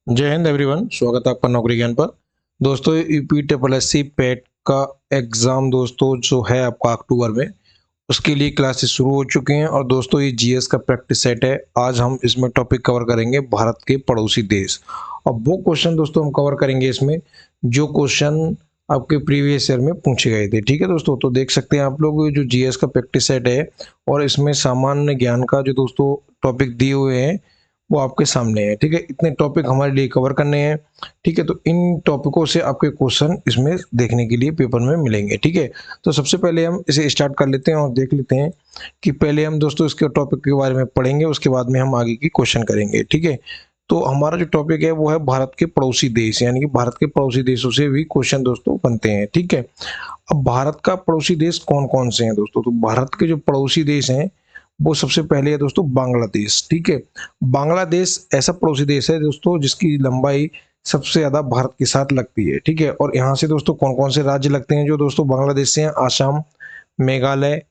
जय हिंद एवरीवन, स्वागत है आपका नौकरी ज्ञान पर। दोस्तों यूपी ट्रिपल एस सी पेट का एग्ज़ाम दोस्तों जो है आपका अक्टूबर में, उसके लिए क्लासेस शुरू हो चुके हैं। और दोस्तों ये जीएस का प्रैक्टिस सेट है। आज हम इसमें टॉपिक कवर करेंगे भारत के पड़ोसी देश। और वो क्वेश्चन दोस्तों हम कवर करेंगे इसमें जो क्वेश्चन आपके प्रीवियस ईयर में पूछे गए थे। ठीक है दोस्तों, तो देख सकते हैं आप लोग जो जीएस का प्रैक्टिस सेट है और इसमें सामान्य ज्ञान का जो दोस्तों टॉपिक दिए हुए हैं वो आपके सामने है। ठीक है, इतने टॉपिक हमारे लिए कवर करने हैं। ठीक है, तो इन टॉपिकों से आपके क्वेश्चन इसमें देखने के लिए पेपर में मिलेंगे। ठीक है, तो सबसे पहले हम इसे स्टार्ट कर लेते हैं और देख लेते हैं कि पहले हम दोस्तों इसके टॉपिक के बारे में पढ़ेंगे, उसके बाद में हम आगे की क्वेश्चन करेंगे। ठीक है, तो हमारा जो टॉपिक है वो है भारत के पड़ोसी देश, यानी कि भारत के पड़ोसी देशों से भी क्वेश्चन दोस्तों बनते हैं। ठीक है, अब भारत का पड़ोसी देश कौन कौन से हैं दोस्तों? तो भारत के जो पड़ोसी देश हैं वो सबसे पहले है दोस्तों बांग्लादेश। ठीक है, बांग्लादेश ऐसा पड़ोसी देश है दोस्तों जिसकी लंबाई सबसे ज्यादा भारत के साथ लगती है। ठीक है, और यहाँ से दोस्तों कौन कौन से राज्य लगते हैं जो दोस्तों बांग्लादेश से हैं? आसाम, मेघालय,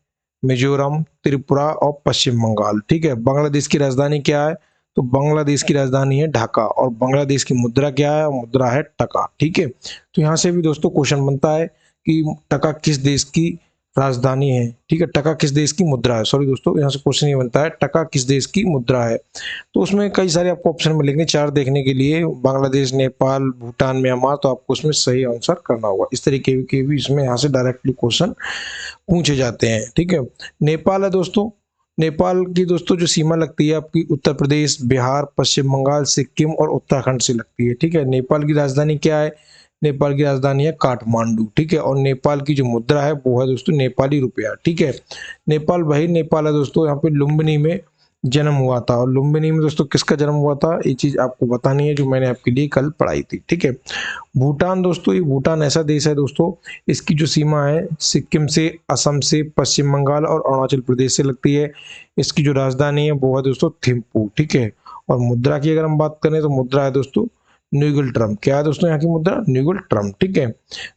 मिजोरम, त्रिपुरा और पश्चिम बंगाल। ठीक है, बांग्लादेश की राजधानी क्या है? तो बांग्लादेश की राजधानी है ढाका। और बांग्लादेश की मुद्रा क्या है? मुद्रा है टका। ठीक है, तो यहाँ से भी दोस्तों क्वेश्चन बनता है कि टका किस देश की राजधानी है। ठीक है, टका किस देश की मुद्रा है? सॉरी दोस्तों, यहाँ से क्वेश्चन ये बनता है टका किस देश की मुद्रा है। तो उसमें कई सारे आपको ऑप्शन मिलेंगे चार देखने के लिए, बांग्लादेश, नेपाल, भूटान, म्यांमार। तो आपको उसमें सही आंसर करना होगा। इस तरीके के भी इसमें यहाँ से डायरेक्टली क्वेश्चन पूछे जाते हैं। ठीक है, नेपाल है दोस्तों। नेपाल की दोस्तों जो सीमा लगती है आपकी उत्तर प्रदेश, बिहार, पश्चिम बंगाल, सिक्किम और उत्तराखंड से लगती है। ठीक है, नेपाल की राजधानी क्या है? नेपाल की राजधानी है काठमांडू। ठीक है, और नेपाल की जो मुद्रा है वो है दोस्तों नेपाली रुपया। ठीक है, नेपाल वही नेपाल है दोस्तों यहाँ पे लुम्बिनी में जन्म हुआ था। और लुम्बिनी में दोस्तों किसका जन्म हुआ था ये चीज आपको बतानी है जो मैंने आपके लिए कल पढ़ाई थी। ठीक है, भूटान दोस्तों, ये भूटान ऐसा देश है दोस्तों, इसकी जो सीमा है सिक्किम से, असम से, पश्चिम बंगाल और अरुणाचल प्रदेश से लगती है। इसकी जो राजधानी है वो है दोस्तों थिम्पू। ठीक है, और मुद्रा की अगर हम बात करें तो मुद्रा है दोस्तों न्यूगिल ट्रम। क्या है दोस्तों यहाँ की मुद्रा? न्यूगिल ट्रम। ठीक है,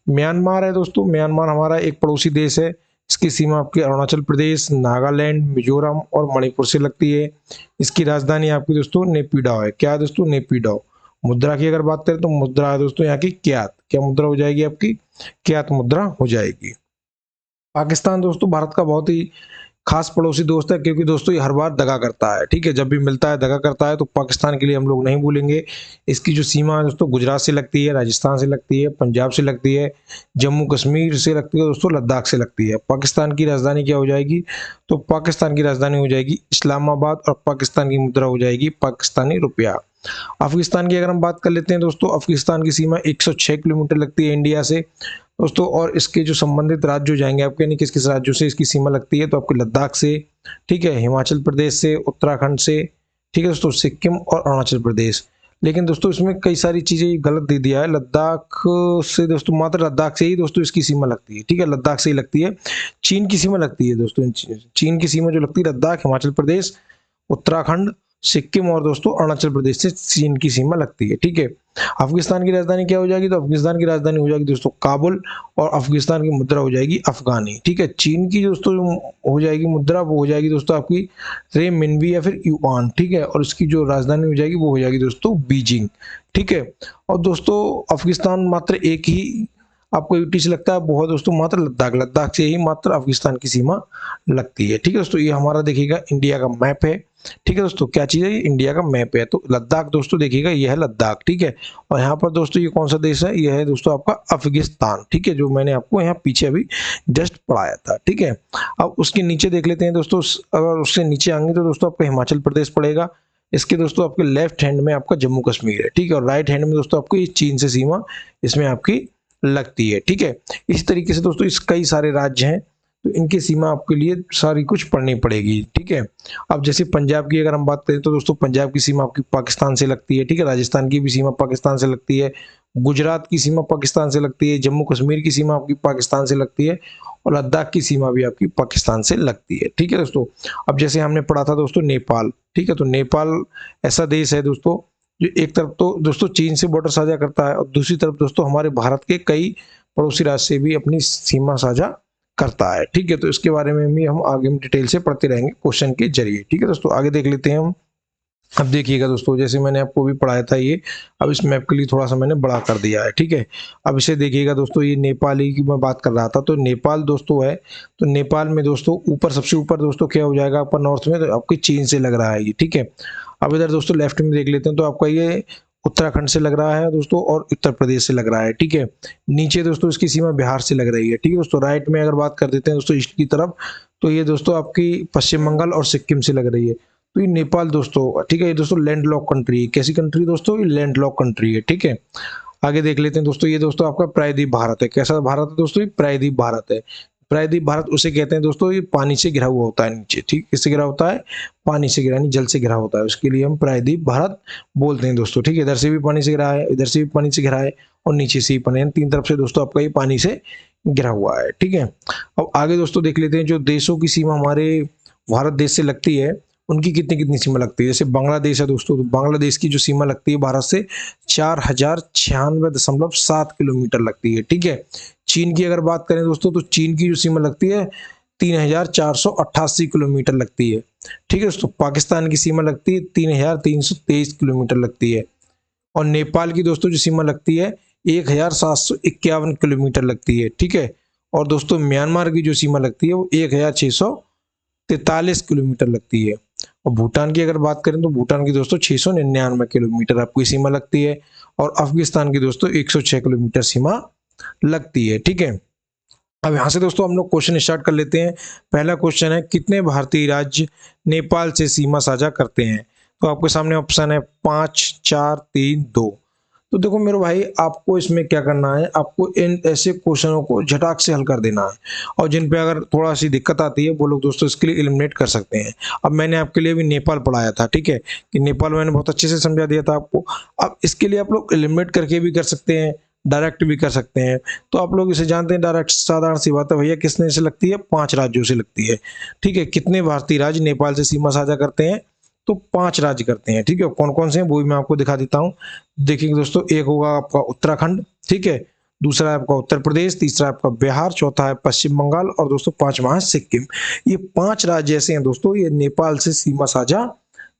म्यांमार है दोस्तों। म्यांमार हमारा एक पड़ोसी देश है। इसकी सीमा आपकी अरुणाचल प्रदेश, नागालैंड, मिजोरम और मणिपुर से लगती है। इसकी राजधानी आपकी दोस्तों नेपिडो है। क्या है दोस्तों? नेपिडो। मुद्रा की अगर बात करें तो मुद्रा है दोस्तों यहाँ की क्यात। क्या मुद्रा हो जाएगी आपकी? क्यात मुद्रा हो जाएगी। पाकिस्तान दोस्तों भारत का बहुत ही खास पड़ोसी दोस्त है, क्योंकि दोस्तों ये हर बार दगा करता है। ठीक है, जब भी मिलता है दगा करता है। तो पाकिस्तान के लिए हम लोग नहीं भूलेंगे। इसकी जो सीमा है दोस्तों गुजरात से लगती है, राजस्थान से लगती है, पंजाब से लगती है, जम्मू कश्मीर से लगती है दोस्तों, लद्दाख से लगती है। पाकिस्तान की राजधानी क्या हो जाएगी? तो पाकिस्तान की राजधानी हो जाएगी इस्लामाबाद और पाकिस्तान की मुद्रा हो जाएगी पाकिस्तानी रुपया। अफगानिस्तान की अगर हम बात कर लेते हैं दोस्तों, अफगानिस्तान की सीमा 106 किलोमीटर लगती है इंडिया से दोस्तों। और इसके जो संबंधित राज्य हो जाएंगे आपके, यानी किस किस राज्यों से इसकी सीमा लगती है? तो आपके लद्दाख से, ठीक है, हिमाचल प्रदेश से, उत्तराखंड से, ठीक है दोस्तों, सिक्किम और अरुणाचल प्रदेश। लेकिन दोस्तों इसमें कई सारी चीजें गलत दे दिया है। लद्दाख से दोस्तों, मात्र लद्दाख से ही दोस्तों इसकी सीमा लगती है। ठीक है, लद्दाख से ही लगती है। चीन की सीमा लगती है दोस्तों, चीन की सीमा जो लगती है लद्दाख, हिमाचल प्रदेश, उत्तराखंड, सिक्किम और दोस्तों अरुणाचल प्रदेश से चीन की सीमा लगती है। ठीक है, अफगानिस्तान की राजधानी क्या हो जाएगी? तो अफगानिस्तान की राजधानी हो जाएगी दोस्तों काबुल। और अफगानिस्तान की मुद्रा हो जाएगी अफगानी। ठीक है, चीन की दोस्तों जो हो जाएगी मुद्रा वो हो जाएगी दोस्तों आपकी रेमिनबी या फिर युआन। ठीक है, और इसकी जो राजधानी हो जाएगी वो हो जाएगी दोस्तों बीजिंग। ठीक है, और दोस्तों अफगानिस्तान मात्र एक ही आपको यूटी से लगता है, वो है दोस्तों मात्र लद्दाख। लद्दाख से ही मात्र अफगानिस्तान की सीमा लगती है। ठीक है दोस्तों, ये हमारा देखिएगा इंडिया का मैप है। ठीक है दोस्तों, क्या चीज है? ये इंडिया का मैप है। तो लद्दाख दोस्तों देखिएगा, ये है लद्दाख। ठीक है, और यहाँ पर दोस्तों ये कौन सा देश है? ये है दोस्तों आपका अफगानिस्तान। ठीक है, जो मैंने आपको यहाँ पीछे अभी जस्ट पढ़ाया था। ठीक है, अब उसके नीचे देख लेते हैं दोस्तों। अगर उससे नीचे आएंगे तो दोस्तों आपका हिमाचल प्रदेश पड़ेगा। इसके दोस्तों आपके लेफ्ट हैंड में आपका जम्मू कश्मीर है। ठीक है, और राइट हैंड में दोस्तों आपको ये चीन से सीमा इसमें आपकी लगती है। ठीक है, इस तरीके से दोस्तों इस कई सारे राज्य हैं, तो इनकी सीमा आपके लिए सारी कुछ पढ़नी पड़ेगी। ठीक है, अब जैसे पंजाब की अगर हम बात करें तो दोस्तों पंजाब की सीमा आपकी पाकिस्तान से लगती है। ठीक है, राजस्थान की भी सीमा पाकिस्तान से लगती है, गुजरात की सीमा पाकिस्तान से लगती है, जम्मू कश्मीर की सीमा आपकी पाकिस्तान से लगती है, और लद्दाख की सीमा भी आपकी पाकिस्तान से लगती है। ठीक है दोस्तों, अब जैसे हमने पढ़ा था दोस्तों नेपाल। ठीक है, तो नेपाल ऐसा देश है दोस्तों जो एक तरफ तो दोस्तों चीन से बॉर्डर साझा करता है और दूसरी तरफ दोस्तों हमारे भारत के कई पड़ोसी राज्य से भी अपनी सीमा साझा करता है। ठीक है, तो इसके बारे में भी हम आगे डिटेल से पढ़ते रहेंगे क्वेश्चन के जरिए। ठीक है दोस्तों, आगे देख लेते हैं हम। अब देखिएगा दोस्तों, जैसे मैंने आपको भी पढ़ाया था ये, अब इस मैप के लिए थोड़ा सा मैंने बड़ा कर दिया है, ठीक है। अब इसे देखिएगा दोस्तों, ये नेपाल ही की मैं बात कर रहा था, तो नेपाल दोस्तों है, तो नेपाल में दोस्तों ऊपर, सबसे ऊपर दोस्तों क्या हो जाएगा आपका नॉर्थ में, तो आपकी चीन से लग रहा है ये, ठीक है। अब इधर दोस्तों लेफ्ट में देख लेते हैं, तो आपका ये उत्तराखंड से लग रहा है दोस्तों, और उत्तर प्रदेश से लग रहा है, ठीक है। नीचे दोस्तों इसकी सीमा बिहार से लग रही है, ठीक है दोस्तों। राइट में अगर बात कर देते हैं दोस्तों ईस्ट की तरफ, तो ये दोस्तों आपकी पश्चिम बंगाल और सिक्किम से लग रही है। तो ये नेपाल दोस्तों, ठीक है, ये दोस्तों लैंड लॉक कंट्री है। कैसी कंट्री दोस्तों? ये लैंड लॉक कंट्री है, ठीक है। आगे देख लेते हैं दोस्तों, ये दोस्तों आपका प्रायद्वीप भारत है। कैसा भारत है दोस्तों? ये प्रायद्वीप भारत है। प्रायद्वीप भारत उसे कहते हैं दोस्तों, ये पानी से घिरा हुआ होता है नीचे, ठीक। किससे घिरा होता है? पानी से घिरा, यानी जल से घिरा होता है, उसके लिए हम प्रायद्वीप भारत बोलते हैं दोस्तों, ठीक है। इधर से भी पानी से घिरा है, इधर से भी पानी से घिरा है, और नीचे से भी पानी, तीन तरफ से दोस्तों आपका ये पानी से घिरा हुआ है, ठीक है। अब आगे दोस्तों देख लेते हैं, जो देशों की सीमा हमारे भारत देश से लगती है, उनकी कितनी कितनी सीमा लगती है। जैसे बांग्लादेश है दोस्तों, तो बांग्लादेश की जो सीमा लगती है भारत से 4096.7 किलोमीटर लगती है, ठीक है। चीन की अगर बात करें दोस्तों, तो चीन की जो सीमा लगती है 3488 किलोमीटर लगती है, ठीक है दोस्तों। पाकिस्तान की सीमा लगती है 3323 किलोमीटर लगती है, और नेपाल की दोस्तों जो सीमा लगती है 1751 किलोमीटर लगती है, ठीक है। और दोस्तों म्यांमार की जो सीमा लगती है वो 1643 किलोमीटर लगती है। और भूटान की अगर बात करें, तो भूटान की दोस्तों 699 किलोमीटर आपकी सीमा लगती है, और अफगानिस्तान की दोस्तों 106 किलोमीटर सीमा लगती है, ठीक है। अब यहाँ से दोस्तों हम लोग क्वेश्चन स्टार्ट कर लेते हैं। पहला क्वेश्चन है, कितने भारतीय राज्य नेपाल से सीमा साझा करते हैं? तो आपके सामने ऑप्शन है 5, 4, 3, 2। तो देखो मेरे भाई, आपको इसमें क्या करना है, आपको इन ऐसे क्वेश्चनों को झटाक से हल कर देना है, और जिन पे अगर थोड़ा सी दिक्कत आती है वो लोग दोस्तों इसके लिए एलिमिनेट कर सकते हैं। अब मैंने आपके लिए भी नेपाल पढ़ाया था, ठीक है, कि नेपाल मैंने बहुत अच्छे से समझा दिया था आपको। अब इसके लिए आप लोग एलिमिनेट करके भी कर सकते हैं, डायरेक्ट भी कर सकते हैं। तो आप लोग इसे जानते हैं, डायरेक्ट साधारण सी बात है भैया, किसने से लगती है? 5 राज्यों से लगती है, ठीक है। कितने भारतीय राज्य नेपाल से सीमा साझा करते हैं? तो 5 राज्य करते हैं, ठीक है। कौन कौन से हैं वो भी मैं आपको दिखा देता हूँ। देखिए दोस्तों, एक होगा आपका उत्तराखंड, ठीक है। दूसरा है आपका उत्तर प्रदेश, तीसरा है आपका बिहार, चौथा है पश्चिम बंगाल, और दोस्तों पांचवा है सिक्किम। ये 5 राज्य ऐसे हैं दोस्तों, ये नेपाल से सीमा साझा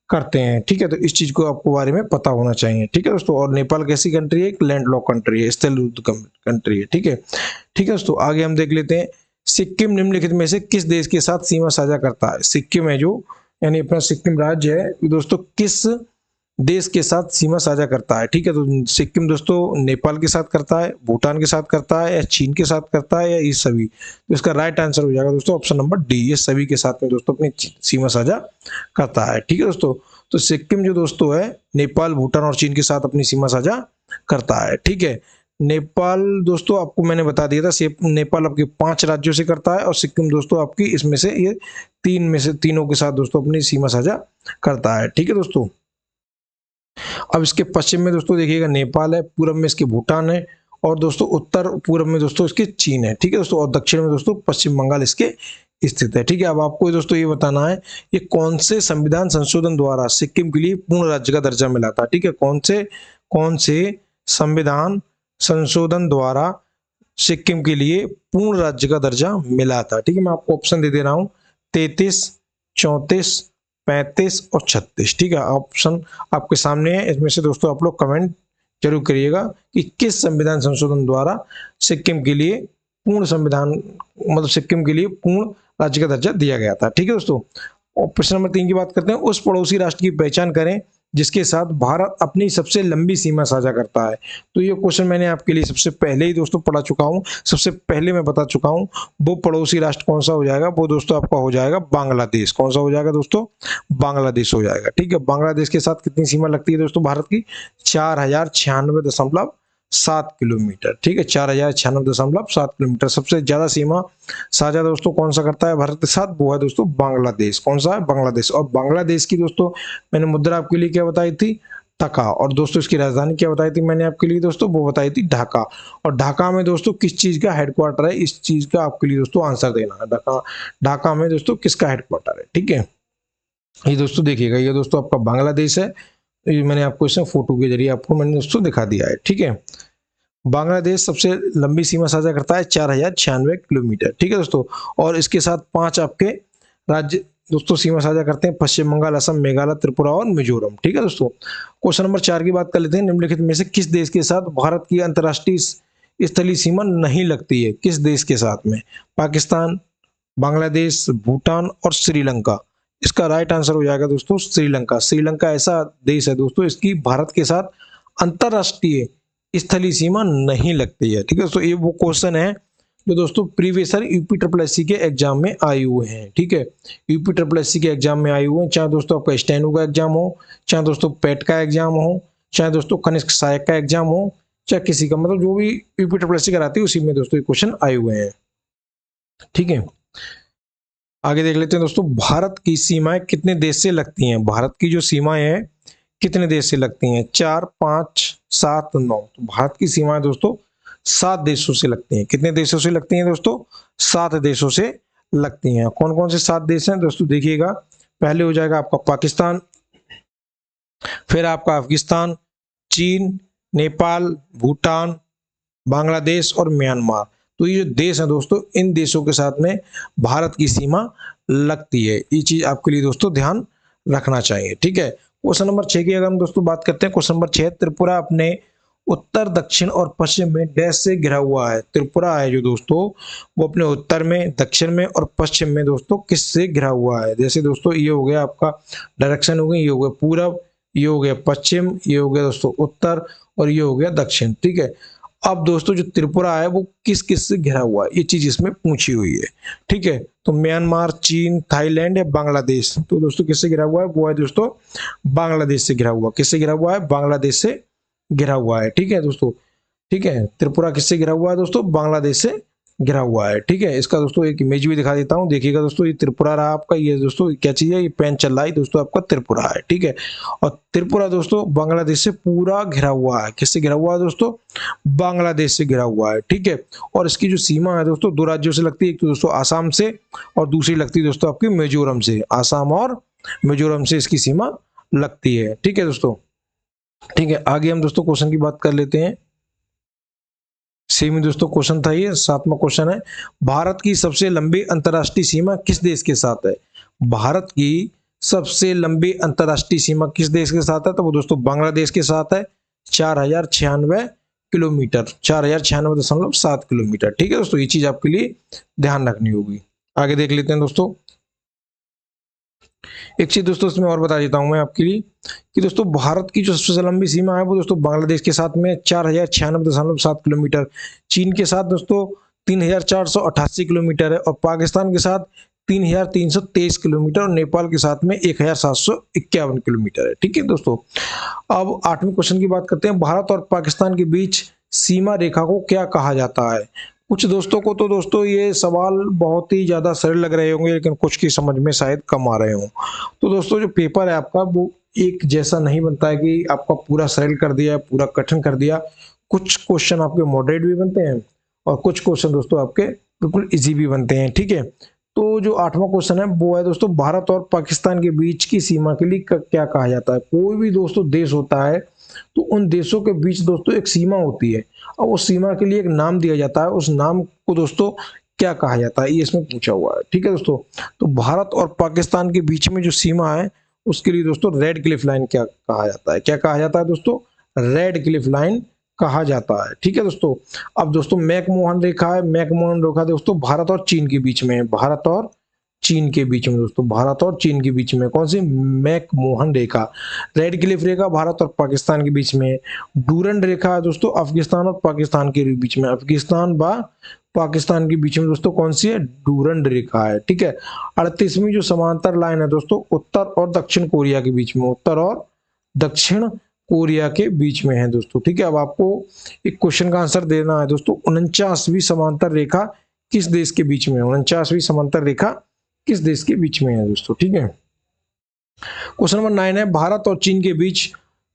करते हैं, ठीक है। तो इस चीज को आपको बारे में पता होना चाहिए, ठीक है दोस्तों। और नेपाल कैसी कंट्री है? एक लैंड लॉक कंट्री है, स्थल कंट्री है, ठीक है। ठीक है दोस्तों, आगे हम देख लेते हैं, सिक्किम निम्नलिखित में से किस देश के साथ सीमा साझा करता है? सिक्किम है जो, यानी अपना सिक्किम राज्य है, दोस्तों किस देश के साथ सीमा साझा करता है? ठीक है, तो सिक्किम दोस्तों नेपाल के साथ करता है, भूटान के साथ करता है, या चीन के साथ करता है, या ये सभी? तो इसका राइट आंसर हो जाएगा दोस्तों ऑप्शन नंबर डी, ये सभी के साथ में दोस्तों अपनी सीमा साझा करता है, ठीक है दोस्तों। तो सिक्किम जो दोस्तों है नेपाल, भूटान और चीन के साथ अपनी सीमा साझा करता है, ठीक है। नेपाल दोस्तों आपको मैंने बता दिया था, नेपाल आपके 5 राज्यों से करता है, और सिक्किम दोस्तों आपकी इसमें से ये 3 में से तीनों के साथ दोस्तों अपनी सीमा साझा करता है, ठीक है दोस्तों। अब इसके पश्चिम में दोस्तों देखिएगा नेपाल है, पूर्व में इसके भूटान है, और दोस्तों उत्तर पूर्व में दोस्तों इसके चीन है, ठीक है दोस्तों। और दक्षिण में दोस्तों पश्चिम बंगाल इसके स्थित है, ठीक है। अब आपको दोस्तों ये बताना है, ये कौन से संविधान संशोधन द्वारा सिक्किम के लिए पूर्ण राज्य का दर्जा मिला था? ठीक है, कौन से संविधान संशोधन द्वारा सिक्किम के लिए पूर्ण राज्य का दर्जा मिला था? ठीक है, मैं आपको ऑप्शन दे दे रहा हूँ, 33, 34, 35 और 36। ठीक है, ऑप्शन आपके सामने है, इसमें से दोस्तों आप लोग कमेंट जरूर करिएगा कि किस संविधान संशोधन द्वारा सिक्किम के लिए पूर्ण संविधान, मतलब सिक्किम के लिए पूर्ण राज्य का दर्जा दिया गया था। ठीक है दोस्तों, और प्रश्न नंबर 3 की बात करते हैं, उस पड़ोसी राष्ट्र की पहचान करें जिसके साथ भारत अपनी सबसे लंबी सीमा साझा करता है। तो ये क्वेश्चन मैंने आपके लिए सबसे पहले ही दोस्तों पढ़ा चुका हूँ, सबसे पहले मैं बता चुका हूँ। वो पड़ोसी राष्ट्र कौन सा हो जाएगा? वो दोस्तों आपका हो जाएगा बांग्लादेश। कौन सा हो जाएगा दोस्तों? बांग्लादेश हो जाएगा। ठीक है, बांग्लादेश के साथ कितनी सीमा लगती है दोस्तों भारत की? 4096.7 किलोमीटर। ठीक है, 4096.7 किलोमीटर। सबसे ज्यादा सीमा साझा दोस्तों कौन सा करता है भारत के साथ? वो है दोस्तों बांग्लादेश। कौन सा है? बांग्लादेश। और बांग्लादेश की दोस्तों मैंने मुद्रा आपके लिए क्या बताई थी? टका। और दोस्तों इसकी राजधानी क्या बताई थी मैंने आपके लिए दोस्तों? वो बताई थी ढाका। और ढाका में दोस्तों किस चीज का हेडक्वार्टर है? इस चीज का आपके लिए दोस्तों आंसर देना है। ढाका में दोस्तों किसका हेडक्वार्टर है? ठीक है, ये दोस्तों देखिएगा, ये दोस्तों आपका बांग्लादेश है। ये मैंने आपको इसमें फोटो के जरिए आपको मैंने दोस्तों दिखा दिया है। ठीक है, बांग्लादेश सबसे लंबी सीमा साझा करता है 4096 किलोमीटर। ठीक है दोस्तों, और इसके साथ 5 आपके राज्य दोस्तों सीमा साझा करते हैं पश्चिम बंगाल, असम, मेघालय, त्रिपुरा और मिजोरम। ठीक है दोस्तों। क्वेश्चन नंबर 4 की बात कर लेते हैं। निम्नलिखित में से किस देश के साथ भारत की अंतर्राष्ट्रीय स्थलीय सीमा नहीं लगती है? किस देश के साथ में? पाकिस्तान, बांग्लादेश, भूटान और श्रीलंका। इसका राइट आंसर हो जाएगा दोस्तों श्रीलंका। श्रीलंका ऐसा देश है दोस्तों, इसकी भारत के साथ अंतर्राष्ट्रीय स्थलीय सीमा नहीं लगती है। ठीक है दोस्तों, ये वो क्वेश्चन है जो दोस्तों previous year UP triple SC के एग्जाम में आए हुए हैं। ठीक है, यूपी ट्रिपल एससी के एग्जाम में आए हुए हैं, चाहे दोस्तों आपका स्टेनो का एग्जाम हो, चाहे दोस्तों पेट का एग्जाम हो, चाहे दोस्तों कनिष्क सहायक का एग्जाम हो, चाहे किसी का, मतलब जो भी यूपी ट्रिपल एससी कराती है उसी में दोस्तों ये क्वेश्चन आए हुए हैं। ठीक है, आगे देख लेते हैं दोस्तों। भारत की सीमाएं कितने देश से लगती हैं? भारत की जो सीमाएं हैं कितने देश से लगती हैं? 4, 5, 7, 9। तो भारत की सीमाएं दोस्तों 7 देशों से लगती हैं। कितने देशों से लगती हैं दोस्तों? 7 देशों से लगती हैं। कौन कौन से 7 देश हैं दोस्तों? देखिएगा, पहले हो जाएगा आपका पाकिस्तान, फिर आपका अफगानिस्तान, चीन, नेपाल, भूटान, बांग्लादेश और म्यांमार। तो ये जो देश है दोस्तों, इन देशों के साथ में भारत की सीमा लगती है। ये चीज आपके लिए दोस्तों ध्यान रखना चाहिए। ठीक है, क्वेश्चन नंबर 6 की अगर हम दोस्तों बात करते हैं, क्वेश्चन नंबर 6, त्रिपुरा अपने उत्तर, दक्षिण और पश्चिम में डैश से घिरा हुआ है। त्रिपुरा है जो दोस्तों, वो अपने उत्तर में, दक्षिण में और पश्चिम में दोस्तों किससे घिरा हुआ है? जैसे दोस्तों ये हो गया आपका डायरेक्शन हो गई, ये हो गया पूरब, ये हो गया पश्चिम, ये हो गया दोस्तों उत्तर और ये हो गया दक्षिण। ठीक है, अब दोस्तों जो त्रिपुरा है वो किस किस से घिरा हुआ है, ये चीज इसमें पूछी हुई है। ठीक है, तो म्यांमार, चीन, थाईलैंड या बांग्लादेश। तो दोस्तों किससे घिरा हुआ है? वो है दोस्तों बांग्लादेश से घिरा हुआ। किससे घिरा हुआ है? बांग्लादेश से घिरा हुआ है। ठीक है दोस्तों, ठीक है, त्रिपुरा किससे घिरा हुआ है दोस्तों? बांग्लादेश से घिरा हुआ है। ठीक है, इसका दोस्तों एक इमेज भी दिखा देता हूँ। देखिएगा दोस्तों, ये त्रिपुरा रहा आपका, ये दोस्तों क्या चीज है? ये पेन चल रहा है दोस्तों, आपका त्रिपुरा है। ठीक है, और त्रिपुरा दोस्तों बांग्लादेश से पूरा घिरा हुआ है। किससे घिरा हुआ है दोस्तों? बांग्लादेश से घिरा हुआ है। ठीक है, और इसकी जो सीमा है दोस्तों 2 राज्यों से लगती है, एक तो दोस्तों आसाम से और दूसरी लगती है दोस्तों आपकी मिजोरम से। आसाम और मिजोरम से इसकी सीमा लगती है। ठीक है दोस्तों, ठीक है, आगे हम दोस्तों क्वेश्चन की बात कर लेते हैं। सेम ही दोस्तों क्वेश्चन था ये, 7वां क्वेश्चन है। भारत की सबसे लंबी अंतर्राष्ट्रीय सीमा किस देश के साथ है? भारत की सबसे लंबी अंतर्राष्ट्रीय सीमा किस देश के साथ है? तो वो दोस्तों बांग्लादेश के साथ है। 4096 किलोमीटर, 4096.7 किलोमीटर। ठीक है दोस्तों, ये चीज आपके लिए ध्यान रखनी होगी। आगे देख लेते हैं दोस्तों। एक चीज दोस्तों इसमें और बता देता हूं मैं आपके लिए कि दोस्तों भारत की जो सबसे लंबी सीमा है वो दोस्तों बांग्लादेश के साथ में 4096.7 किलोमीटर, चीन के साथ दोस्तों 3488 किलोमीटर है और पाकिस्तान के साथ 3323 किलोमीटर और नेपाल के साथ में 1751 किलोमीटर है। ठीक है दोस्तों, अब 8वें क्वेश्चन की बात करते हैं। भारत और पाकिस्तान के बीच सीमा रेखा को क्या कहा जाता है? कुछ दोस्तों को तो दोस्तों ये सवाल बहुत ही ज्यादा सरल लग रहे होंगे, लेकिन कुछ की समझ में शायद कम आ रहे हों। तो दोस्तों जो पेपर है आपका वो एक जैसा नहीं बनता है कि आपका पूरा सरल कर दिया, पूरा कठिन कर दिया। कुछ क्वेश्चन आपके मॉडरेट भी बनते हैं और कुछ क्वेश्चन दोस्तों आपके बिल्कुल इजी भी बनते हैं। ठीक है, तो जो 8वां क्वेश्चन है वो है दोस्तों, भारत और पाकिस्तान के बीच की सीमा के लिए क्या कहा जाता है? कोई भी दोस्तों देश होता है तो उन देशों के बीच दोस्तों एक सीमा होती है और उस सीमा के लिए एक नाम दिया जाता है। उस नाम को दोस्तों क्या कहा जाता है, ये इसमें पूछा हुआ है। ठीक है दोस्तों, तो भारत और पाकिस्तान के बीच में जो सीमा है उसके लिए दोस्तों रेड क्लिफ लाइन क्या कहा जाता है? क्या कहा जाता है दोस्तों? रेड क्लिफ लाइन कहा जाता है। ठीक है दोस्तों, अब दोस्तों मैकमोहन रेखा है। मैकमोहन रेखा दोस्तों भारत और चीन के बीच में है। भारत और चीन के बीच में दोस्तों, भारत और चीन के बीच में कौन सी? मैकमोहन रेखा। रेड क्लिफ रेखा भारत और पाकिस्तान के बीच में। डूरंड रेखा है दोस्तों अफगानिस्तान और पाकिस्तान के बीच में। अफगानिस्तान व पाकिस्तान के बीच में दोस्तों कौन सी है? डूरंड रेखा है। ठीक है, 38वीं जो समांतर लाइन है दोस्तों उत्तर और दक्षिण कोरिया के बीच में। उत्तर और दक्षिण कोरिया के बीच में है दोस्तों। ठीक है, अब आपको एक क्वेश्चन का आंसर देना है दोस्तों। 49वीं समांतर रेखा किस देश के बीच में है? 49वीं समांतर रेखा किस देश के बीच में है दोस्तों? ठीक है, क्वेश्चन नंबर 9 है। भारत और चीन के बीच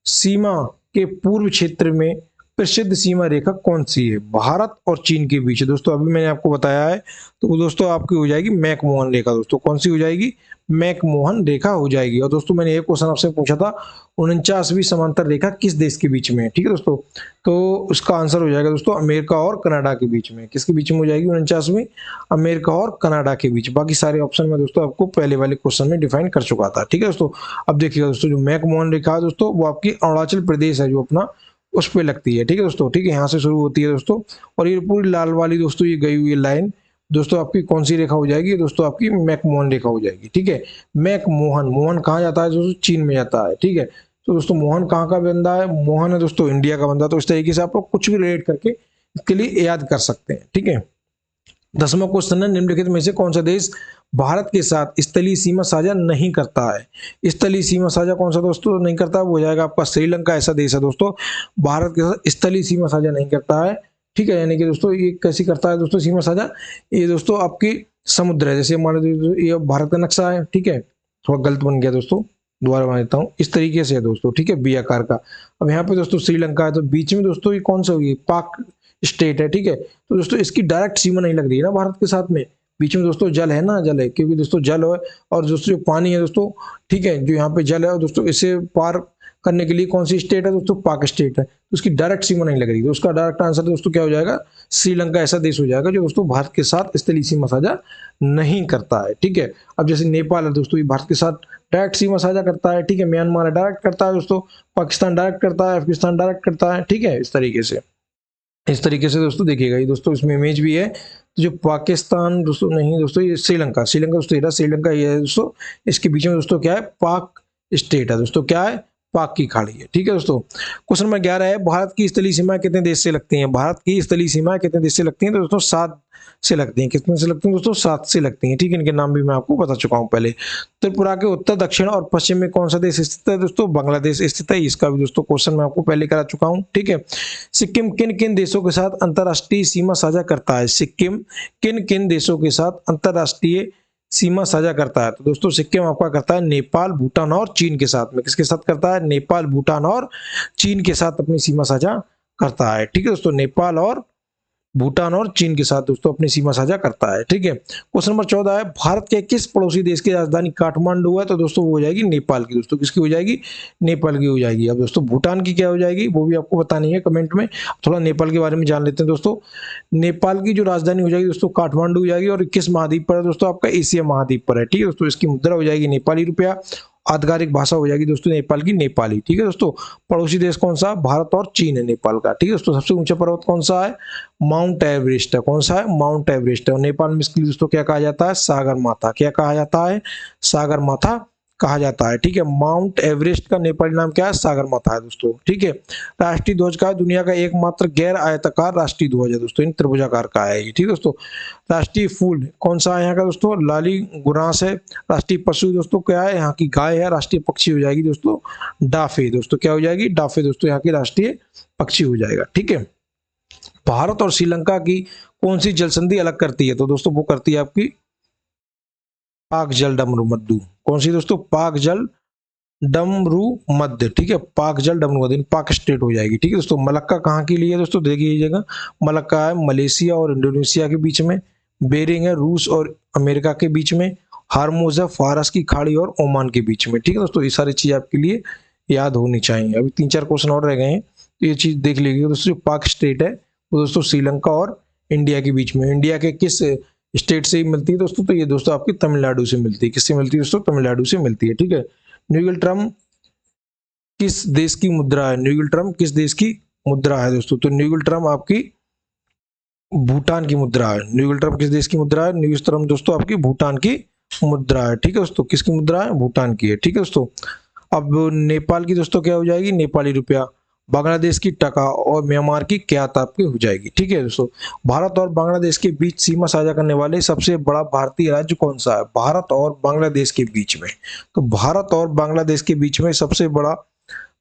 सीमा के पूर्व क्षेत्र में प्रसिद्ध सीमा रेखा कौन सी है? भारत और चीन के बीच दोस्तों, अभी मैंने आपको बताया है, तो वो दोस्तों आपकी हो जाएगी मैकमोहन रेखा। दोस्तों कौन सी हो जाएगी? मैकमोहन रेखा हो जाएगी। और दोस्तों मैंने एक क्वेश्चन आपसे पूछा था, 49वीं समांतर रेखा किस देश के बीच में है? ठीक है दोस्तों, तो उसका आंसर हो जाएगा दोस्तों अमेरिका और कनाडा के बीच में। किसके बीच में हो जाएगी 49वीं? अमेरिका और कनाडा के बीच। बाकी सारे ऑप्शन में दोस्तों आपको पहले वाले क्वेश्चन में डिफाइन कर चुका था। ठीक है दोस्तों, अब देखिएगा दोस्तों, जो मैकमोहन रेखा है दोस्तों, वो आपकी अरुणाचल प्रदेश है जो अपना, उस पे लगती है। ठीक है दोस्तों, ठीक है, यहाँ से शुरू होती है दोस्तों, और ये पूरी लाल वाली दोस्तों ये गई हुई लाइन दोस्तों आपकी कौन सी रेखा हो जाएगी? दोस्तों आपकी मैकमोहन रेखा हो जाएगी। ठीक है, मैकमोहन, मोहन कहाँ जाता है दोस्तों? चीन में जाता है। ठीक है, तो दोस्तों मोहन कहाँ का बंदा है? मोहन है दोस्तों इंडिया का बंदा। तो इस तरीके से आप लोग कुछ भी रिलेट करके इसके लिए याद कर सकते हैं। ठीक है, 10वां क्वेश्चन है, निम्नलिखित में से कौन सा देश भारत के साथ स्थलीय सीमा साझा नहीं करता है? स्थलीय सीमा साझा कौन सा दोस्तों नहीं करता? वो हो जाएगा आपका श्रीलंका। ऐसा देश है दोस्तों भारत के साथ स्थलीय सीमा साझा नहीं करता है। ठीक है, यानी कि दोस्तों ये कैसी करता है दोस्तों सीमा साझा? ये दोस्तों आपकी समुद्र है, जैसे मान लो ये भारत का नक्शा है। ठीक है, थोड़ा गलत बन गया दोस्तों, दोबारा बना देता हूँ। इस तरीके से है दोस्तों, ठीक है, बी आकार का। अब यहाँ पे दोस्तों श्रीलंका है, तो बीच में दोस्तों ये कौन सा होगी? पाक स्टेट है। ठीक है, तो दोस्तों इसकी डायरेक्ट सीमा नहीं लग रही है ना भारत के साथ में। बीच में दोस्तों जल है ना, जल है, क्योंकि दोस्तों जल है, और दोस्तों जो पानी है दोस्तों, ठीक है, जो यहाँ पे जल है, और दोस्तों इसे पार करने के लिए कौन सी स्टेट है दोस्तों? पाक स्टेट है। तो उसकी डायरेक्ट सीमा नहीं लग रही, तो उसका डायरेक्ट आंसर दोस्तों क्या हो जाएगा? श्रीलंका ऐसा देश हो जाएगा जो दोस्तों भारत के साथ स्थलीय सीमा साझा नहीं करता है। ठीक है, अब जैसे नेपाल है दोस्तों, ये भारत के साथ डायरेक्ट सीमा साझा करता है। ठीक है, म्यांमार डायरेक्ट करता है दोस्तों, पाकिस्तान डायरेक्ट करता है, अफगानिस्तान डायरेक्ट करता है। ठीक है, इस तरीके से दोस्तों देखिएगा, ये दोस्तों इसमें इमेज भी है। तो जो पाकिस्तान दोस्तों नहीं दोस्तों, ये श्रीलंका, दोस्तों ये श्रीलंका, ये है दोस्तों, इसके बीच में दोस्तों क्या है? पाक स्टेट है दोस्तों, क्या है? पाक की खाड़ी है। ठीक है दोस्तों, क्वेश्चन नंबर 11 है, भारत की स्थलीय सीमाएं कितने देश से लगती हैं? भारत की स्थलीय सीमाएं कितने देश से लगती हैं? तो दोस्तों 7 से लगती हैं। कितने से लगती हैं दोस्तों? 7 से लगती हैं। ठीक है, इनके नाम भी मैं आपको बता चुका हूं पहले। त्रिपुरा के उत्तर, दक्षिण और पश्चिम में कौन सा देश स्थित है दोस्तों? बांग्लादेश स्थित है। इसका भी दोस्तों क्वेश्चन मैं आपको पहले करा चुका हूं। ठीक है, सिक्किम किन किन देशों के साथ अंतरराष्ट्रीय सीमा साझा करता है? सिक्किम किन किन देशों के साथ अंतरराष्ट्रीय सीमा साझा करता है? तो दोस्तों सिक्किम आपका करता है नेपाल, भूटान और चीन के साथ में। किसके साथ करता है? नेपाल, भूटान और चीन के साथ अपनी सीमा साझा करता है। ठीक है दोस्तों, नेपाल और भूटान और चीन के साथ दोस्तों अपनी सीमा साझा करता है। ठीक है, क्वेश्चन नंबर 14 है, भारत के किस पड़ोसी देश की राजधानी काठमांडू है? तो दोस्तों वो हो जाएगी नेपाल की। दोस्तों किसकी हो जाएगी? नेपाल की हो जाएगी। अब दोस्तों भूटान की क्या हो जाएगी वो भी आपको बतानी है कमेंट में। थोड़ा नेपाल के बारे में जान लेते हैं दोस्तों। नेपाल की जो राजधानी हो जाएगी दोस्तों काठमांडू हो जाएगी, और किस महाद्वीप पर है दोस्तों? आपका एशिया महाद्वीप पर है। ठीक है दोस्तों, इसकी मुद्रा हो जाएगी नेपाली रुपया, आधिकारिक भाषा हो जाएगी दोस्तों नेपाल की नेपाली। ठीक है दोस्तों, पड़ोसी देश कौन सा? भारत और चीन है नेपाल का। ठीक है दोस्तों, सबसे ऊंचा पर्वत कौन सा है? माउंट एवरेस्ट है। कौन सा है? माउंट एवरेस्ट है। और नेपाल में इसके लिए दोस्तों क्या कहा जाता है? सागर माथा। क्या कहा जाता है? सागर माथा कहा जाता है। ठीक है, माउंट एवरेस्ट का नेपाली नाम क्या है? सागर माथा है दोस्तों। ठीक है, राष्ट्रीय ध्वज का दुनिया का एकमात्र गैर आयताकार राष्ट्रीय ध्वज है दोस्तों, इन त्रिभुजाकार का है ये। ठीक है दोस्तों, राष्ट्रीय फूल कौन सा है यहाँ का दोस्तों? लाली गुरांस है। राष्ट्रीय पशु दोस्तों क्या है? यहाँ की गाय है। राष्ट्रीय पक्षी हो जाएगी दोस्तों डाफे। दोस्तों क्या हो जाएगी? डाफे दोस्तों यहाँ की राष्ट्रीय पक्षी हो जाएगा। ठीक है, भारत और श्रीलंका की कौन सी जल संधि अलग करती है? तो दोस्तों वो करती है आपकी पाक जल डमरू मद्दू। कौन सी दोस्तों? पाक जल डमरू मध्य। ठीक है, पाक जल डमरू मध्य, पाक स्टेट हो जाएगी। ठीक है दोस्तों, मलक्का कहाँ के लिए है दोस्तों? देखिएगा, मलक्का है मलेशिया और इंडोनेशिया के बीच में। बेरिंग है रूस और अमेरिका के बीच में। हार्मोज है फारस की खाड़ी और ओमान के बीच में। ठीक है दोस्तों, ये सारी चीज आपके लिए याद होनी चाहिए। अभी 3-4 क्वेश्चन और रह गए हैं, तो ये चीज देख लीजिएगा दोस्तों। पाक स्टेट है वो दोस्तों श्रीलंका और इंडिया के बीच में। इंडिया के किस स्टेट से मिलती है दोस्तों? तो ये दोस्तों आपकी तमिलनाडु से मिलती है। किससे मिलती है दोस्तों? तमिलनाडु से मिलती है। ठीक है, न्यूगिल ट्रम किस देश की मुद्रा है? न्यूगिल ट्रम किस देश की मुद्रा है दोस्तों? तो न्यूगिल ट्रम आपकी भूटान की मुद्रा है। न्यूगिल ट्रम किस देश की मुद्रा है? न्यूगिल ट्रम दोस्तों आपकी भूटान की मुद्रा है। ठीक है दोस्तों, किसकी मुद्रा है? भूटान की है। ठीक है दोस्तों, अब नेपाल की दोस्तों क्या हो जाएगी? नेपाली रुपया। बांग्लादेश की टका और म्यांमार की क्यात आपकी हो जाएगी। ठीक है दोस्तों, भारत और बांग्लादेश के बीच सीमा साझा करने वाले सबसे बड़ा भारतीय राज्य कौन सा है? भारत और बांग्लादेश के बीच में, तो भारत और बांग्लादेश के बीच में सबसे बड़ा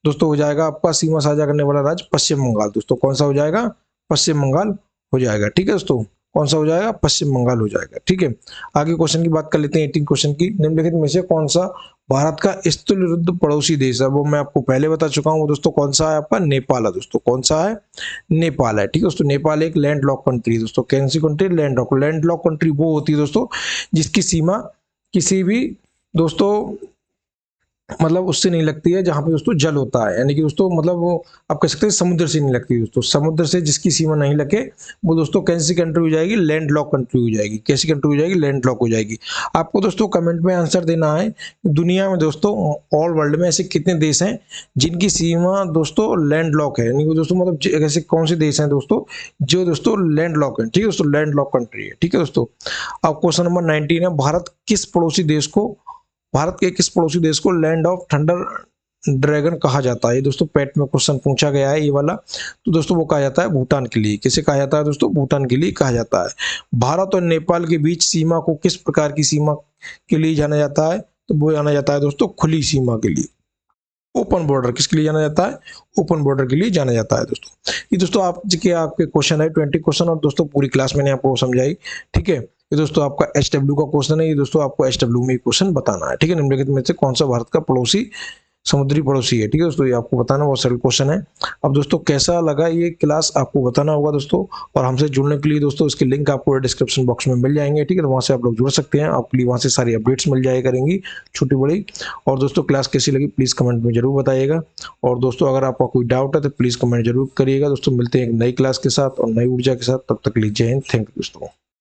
दोस्तों हो जाएगा आपका सीमा साझा करने वाला राज्य पश्चिम बंगाल। दोस्तों कौन सा हो जाएगा? पश्चिम बंगाल हो जाएगा। ठीक है दोस्तों, कौन सा हो जाएगा, पश्चिम बंगाल हो जाएगा। ठीक है, आगे क्वेश्चन की बात कर लेते हैं 18 क्वेश्चन की। निम्नलिखित में से कौन सा भारत का स्थूल विरुद्ध पड़ोसी देश है? वो मैं आपको पहले बता चुका हूँ। वो दोस्तों कौन सा है आपका, नेपाल है दोस्तों। कौन सा है, नेपाल है। ठीक है दोस्तों, नेपाल एक लैंड लॉक कंट्री है दोस्तों। कौन सी country, land lock. Land lock country वो होती है दोस्तों जिसकी सीमा किसी भी दोस्तों मतलब उससे नहीं लगती है जहां पे दोस्तों जल होता है, यानी कि दोस्तों मतलब वो आप कह सकते हैं समुद्र से नहीं लगती दोस्तों। समुद्र से जिसकी सीमा नहीं लगे वो दोस्तों कैसी कंट्री हो जाएगी, लैंड लॉक कंट्री हो जाएगी। कैसी कंट्री हो जाएगी, लैंड लॉक हो जाएगी। आपको दोस्तों कमेंट में आंसर देना है, दुनिया में दोस्तों ऑल वर्ल्ड में ऐसे कितने देश हैं जिनकी सीमा दोस्तों लैंड लॉक है, यानी कि दोस्तों मतलब ऐसे कौन से देश हैं दोस्तों जो दोस्तों लैंड लॉक है। ठीक है दोस्तों, लैंड लॉक कंट्री है। ठीक है दोस्तों, अब क्वेश्चन नंबर 19 है, भारत के किस पड़ोसी देश को लैंड ऑफ थंडर ड्रैगन कहा जाता है? दोस्तों पेट में क्वेश्चन पूछा गया है ये वाला। तो दोस्तों वो कहा जाता है भूटान के लिए। किसे कहा जाता है दोस्तों, भूटान के लिए कहा जाता है। भारत और नेपाल के बीच सीमा को किस प्रकार की सीमा के लिए जाना जाता है? तो वो जाना जाता है दोस्तों खुली सीमा के लिए। ओपन बॉर्डर किसके लिए जाना जाता है, ओपन बॉर्डर के लिए जाना जाता है दोस्तों। ये दोस्तों आपके क्वेश्चन है 20 क्वेश्चन, और दोस्तों पूरी क्लास मैंने आपको समझाई। ठीक है, ये दोस्तों आपका HW का क्वेश्चन है। ये दोस्तों आपको HW में क्वेश्चन बताना है। ठीक है, निम्नलिखित में से कौन सा भारत का पड़ोसी समुद्री पड़ोसी है? ठीक है दोस्तों, ये आपको बताना, बहुत सरल क्वेश्चन है। अब दोस्तों कैसा लगा ये क्लास आपको बताना होगा दोस्तों, और हमसे जुड़ने के लिए दोस्तों इसके लिंक आपको डिस्क्रिप्शन बॉक्स में मिल जाएंगे। ठीक है, तो वहाँ से आप लोग जुड़ सकते हैं, आपके लिए वहाँ से सारी अपडेट्स मिल जाया करेंगी छोटी बड़ी। और दोस्तों क्लास कैसी लगी प्लीज़ कमेंट में जरूर बताइएगा। और दोस्तों अगर आपका कोई डाउट है तो प्लीज़ कमेंट जरूर करिएगा। दोस्तों मिलते हैं एक नई क्लास के साथ और नई ऊर्जा के साथ, तब तक के लिए जय हिंद, थैंक यू दोस्तों।